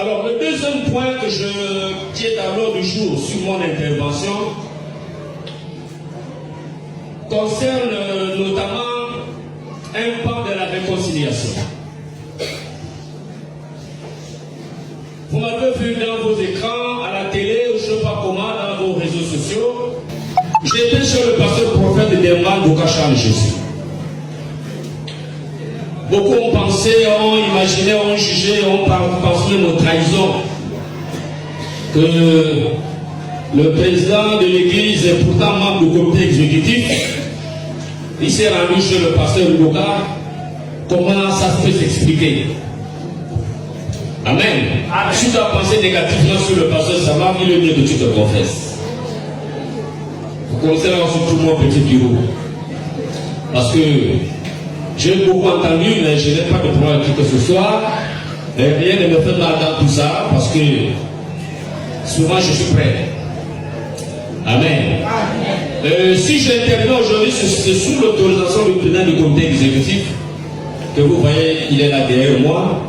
Alors, le deuxième point qui est à l'ordre du jour sur mon intervention concerne notamment un pan de la réconciliation. Vous m'avez vu dans vos écrans, à la télé, ou je ne sais pas comment, dans vos réseaux sociaux. J'étais chez le pasteur prophète de Denman, Boka Charles Jésus. Beaucoup ont pensé, ont imaginé, ont jugé, ont pensé même aux trahisons. Que le président de l'église est pourtant membre du comité exécutif. Il s'est rendu chez le pasteur Boka. Comment ça peut s'expliquer? Amen. Si tu as pensé négativement sur le pasteur Samar, il est mieux que tu te confesses. Vous connaissez là surtout mon petit bureau. Parce que j'ai beaucoup entendu, mais je n'ai pas de problème avec qui que ce soit. Et rien ne me fait mal dans tout ça, parce que souvent je suis prêt. Amen. Si j'interviens aujourd'hui, c'est sous l'autorisation du président du comité exécutif, que vous voyez, il est là derrière moi.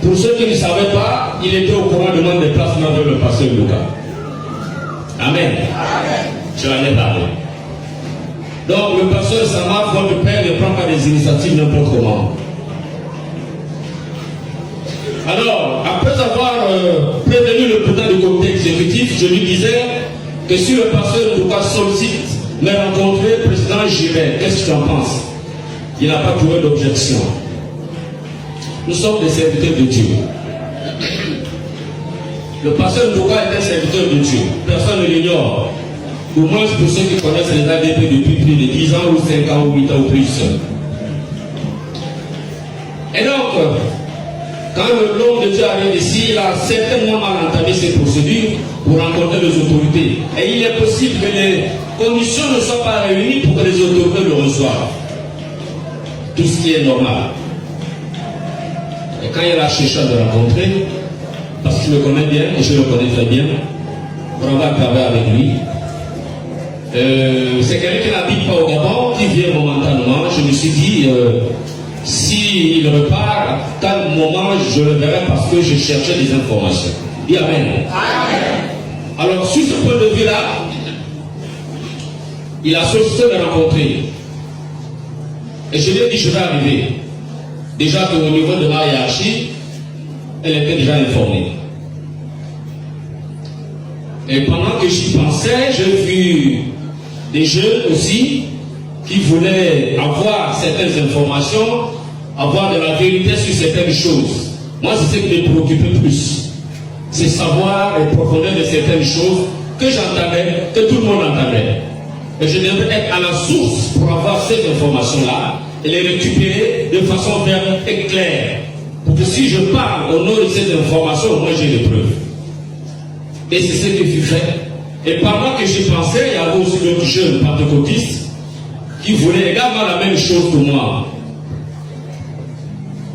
Pour ceux qui ne savaient pas, il était au courant de mon déplacement vers le pasteur Lucas. Amen. Je l'en ai parlé. Donc le pasteur Samar, votre père, ne prend pas des initiatives n'importe comment. Alors, après avoir prévenu le président du comité exécutif, je lui disais que si le pasteur Lucas sollicite me rencontrer, le président, j'irai. Qu'est-ce que tu en penses? Il n'a pas trouvé d'objection. Nous sommes des serviteurs de Dieu. Le pasteur Lucas est un serviteur de Dieu. Personne ne l'ignore. Au moins pour ceux qui connaissent les ADP depuis plus de 10 ans ou 5 ans ou 8 ans ou plus. Et donc, quand le l'homme de Dieu arrive ici, il a certainement mal entamé ses procédures pour rencontrer les autorités. Et il est possible que les conditions ne soient pas réunies pour que les autorités le reçoivent. Tout ce qui est normal. Et quand il a cherché à le rencontrer, parce qu'il me connaît bien, et je le connais très bien, pour avoir travaillé avec lui, c'est quelqu'un qui n'habite pas au Gabon, qui vient momentanément. Je me suis dit, s'il repart, à tel moment, je le verrai parce que je cherchais des informations. Dis Amen. Alors, sur ce point de vue-là, il a sollicité de me rencontrer. Et je lui ai dit, je vais arriver. Déjà qu'au niveau de ma hiérarchie, elle était déjà informée. Et pendant que j'y pensais, j'ai vu des jeunes aussi qui voulaient avoir certaines informations, avoir de la vérité sur certaines choses. Moi, c'est ce qui me préoccupait plus. C'est savoir les profondeurs de certaines choses que j'entendais, que tout le monde entendait. Et je devais être à la source pour avoir ces informations-là et les récupérer de façon ferme et claire. Pour que si je parle au nom de ces informations, moi j'ai les preuves. Et c'est ce qui fut fait. Et pendant que j'y pensais, il y avait aussi d'autres jeunes pentecôtistes qui voulaient également la même chose que moi.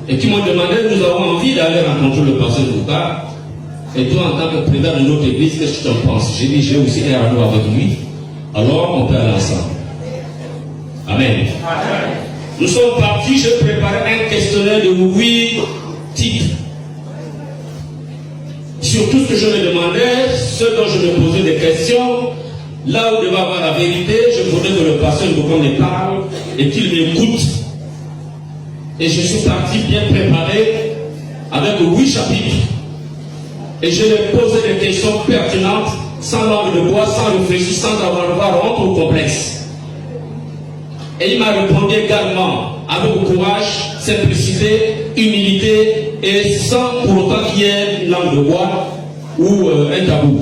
Et qui m'ont demandé, nous avons envie d'aller rencontrer le pasteur Lucas. Et toi, en tant que président de notre église, qu'est-ce que tu en penses? J'ai dit, j'ai aussi un rendez-vous avec lui. Alors, on peut aller ensemble. Amen. Nous sommes partis, j'ai préparé un questionnaire de 8 types. Sur tout ce que je me demandais, ce dont je me posais des questions, là où devait avoir la vérité, je voudrais que le pasteur me parle et qu'il m'écoute. Et je suis parti bien préparé avec 8 chapitres. Et je lui ai posé des questions pertinentes, sans langue de bois, sans réfléchir, sans avoir honte ou complexe. Et il m'a répondu également avec courage, simplicité, humilité et sans pour autant qu'il y ait une langue de bois ou un tabou.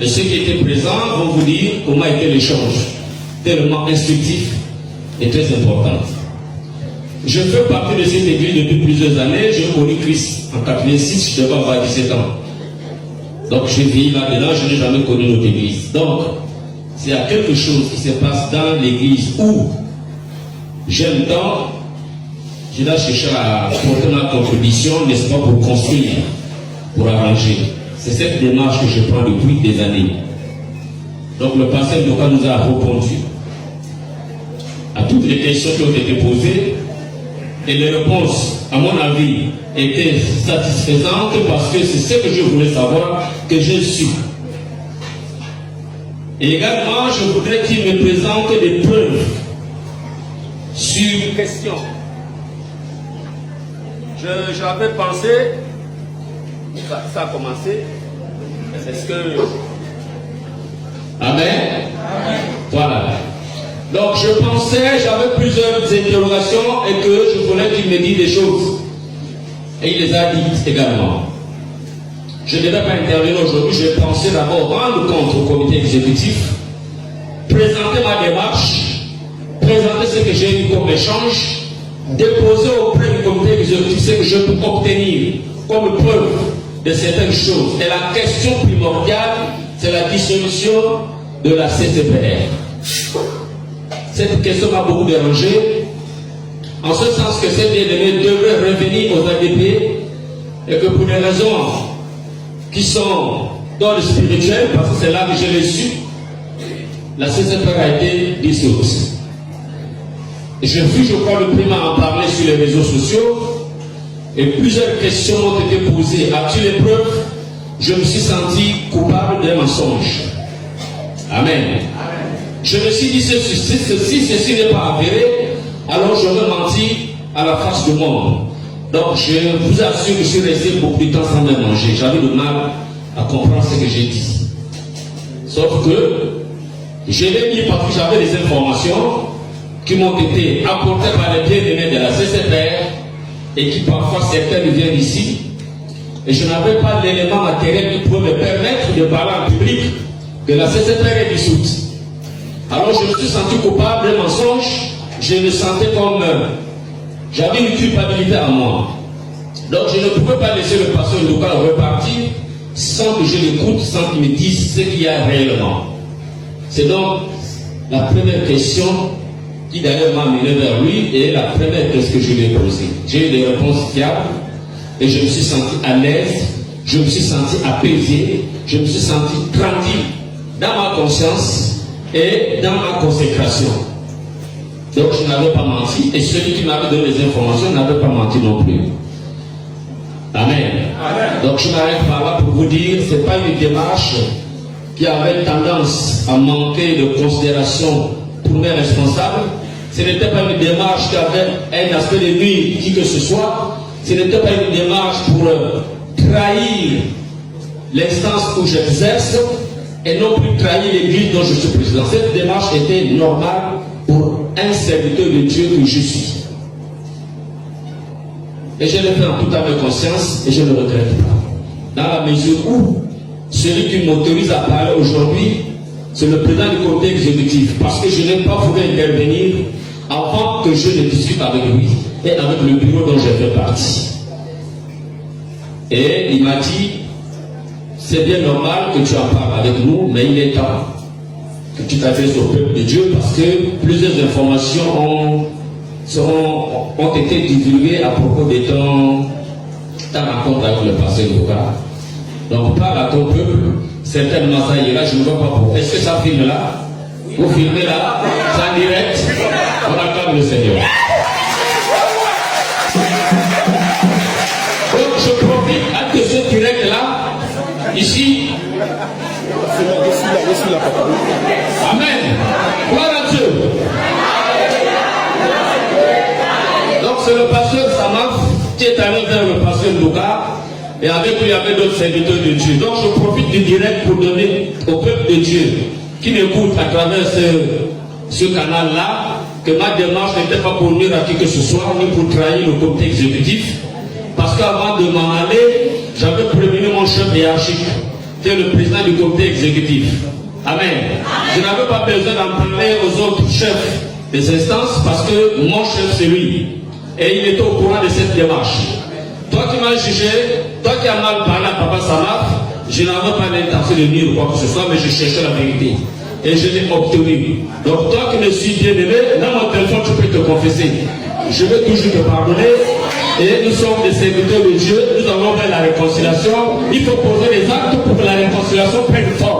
Et ceux qui étaient présents vont vous dire comment était l'échange, tellement instructif et très important. Je fais partie de cette église depuis plusieurs années. J'ai connu Christ en 86, je devais avoir 17 ans. Donc je vis là-dedans, je n'ai jamais connu notre église. Donc, s'il y a quelque chose qui se passe dans l'église où j'aime tant, je dois chercher à porter ma contribution, n'est-ce pas, pour construire, pour arranger. C'est cette démarche que je prends depuis des années. Donc le pasteur Lucas nous a répondu à toutes les questions qui ont été posées et les réponses à mon avis, était satisfaisante parce que c'est ce que je voulais savoir que j'ai su. Et également, je voudrais qu'il me présente des preuves sur une question. J'avais pensé, ça a commencé, est-ce que... Amen. Amen. Voilà. Donc je pensais, j'avais plusieurs interrogations et que je voulais qu'il me dise des choses. Et il les a dites également. Je ne devais pas intervenir aujourd'hui, j'ai pensé d'abord rendre compte au comité exécutif, présenter ma démarche, présenter ce que j'ai eu comme échange, déposer auprès du comité exécutif ce que je peux obtenir comme preuve de certaines choses. Et la question primordiale, c'est la dissolution de la CCPR. Cette question m'a beaucoup dérangé, en ce sens que ces bien-aimés devraient revenir aux ADP et que pour des raisons qui sont dans le spirituel, parce que c'est là que je l'ai su, la CCPR a été dissoute. Et je fus, je crois, le premier à en parler sur les réseaux sociaux et plusieurs questions m'ont été posées. As-tu les preuves? Je me suis senti coupable d'un mensonge. Amen. Je me suis dit, si ceci n'est pas avéré, alors je vais mentir à la face du monde. Donc je vous assure que je suis resté beaucoup de temps sans me manger. J'avais du mal à comprendre ce que j'ai dit. Sauf que je l'ai mis parce que j'avais des informations qui m'ont été apportées par les bien-aimés de la CCPR et qui parfois certaines viennent ici. Et je n'avais pas l'élément matériel qui pouvait me permettre de parler en public que la CCPR est dissoute. Alors je me suis senti coupable d'un mensonge, je me sentais comme... j'avais une culpabilité à moi. Donc je ne pouvais pas laisser le pasteur local repartir sans que je l'écoute, sans qu'il me dise ce qu'il y a réellement. C'est donc la première question qui d'ailleurs m'a amené vers lui et la première question que je lui ai posée. J'ai eu des réponses fiables et je me suis senti à l'aise, je me suis senti apaisé, je me suis senti tranquille dans ma conscience et dans ma consécration. Donc je n'avais pas menti et celui qui m'avait donné les informations n'avait pas menti non plus. Amen. Amen. Donc je m'arrête par là pour vous dire, ce n'est pas une démarche qui avait tendance à manquer de considération pour mes responsables. Ce n'était pas une démarche qui avait un aspect de nuire qui que ce soit. Ce n'était pas une démarche pour trahir l'instance où j'exerce et non plus trahir l'église dont je suis président. Cette démarche était normale pour un serviteur de Dieu que je suis. Et je l'ai fait en toute ma conscience et je ne le regrette pas. Dans la mesure où celui qui m'autorise à parler aujourd'hui, c'est le président du comité exécutif, parce que je n'ai pas voulu intervenir avant que je ne discute avec lui et avec le bureau dont j'ai fait partie. Et il m'a dit, c'est bien normal que tu en parles avec nous, mais il est temps que tu t'adresses au peuple de Dieu parce que plusieurs informations ont été divulguées à propos de ta rencontre avec le pasteur local. Donc parle à ton peuple, certainement ça ira, je ne vois pas pourquoi. Est-ce que ça filme là? Vous filmez là? C'est en direct? On acclame le Seigneur. Donc je profite à que ce direct là, ici. Amen. Gloire à Dieu. Donc c'est le pasteur Samaf qui est allé vers le pasteur Louka. Et avec lui, il y avait d'autres serviteurs de Dieu. Donc je profite du direct pour donner au peuple de Dieu qui m'écoute à travers ce canal-là que ma démarche n'était pas pour nuire à qui que ce soit, ni pour trahir le comité exécutif. Parce qu'avant de m'en aller, j'avais prévenu mon chef hiérarchique, qui est le président du comité exécutif. Amen. Je n'avais pas besoin d'en parler aux autres chefs des instances parce que mon chef c'est lui. Et il était au courant de cette démarche. Toi qui m'as jugé, toi qui as mal parlé à Papa Samaf, je n'avais pas l'intention de nuire ou quoi que ce soit, mais je cherchais la vérité. Et je l'ai obtenu. Donc toi qui me suis bien aimé, dans mon téléphone tu peux te confesser. Je vais toujours te pardonner. Et nous sommes des serviteurs de Dieu, nous allons vers la réconciliation. Il faut poser des actes pour que la réconciliation prenne forme.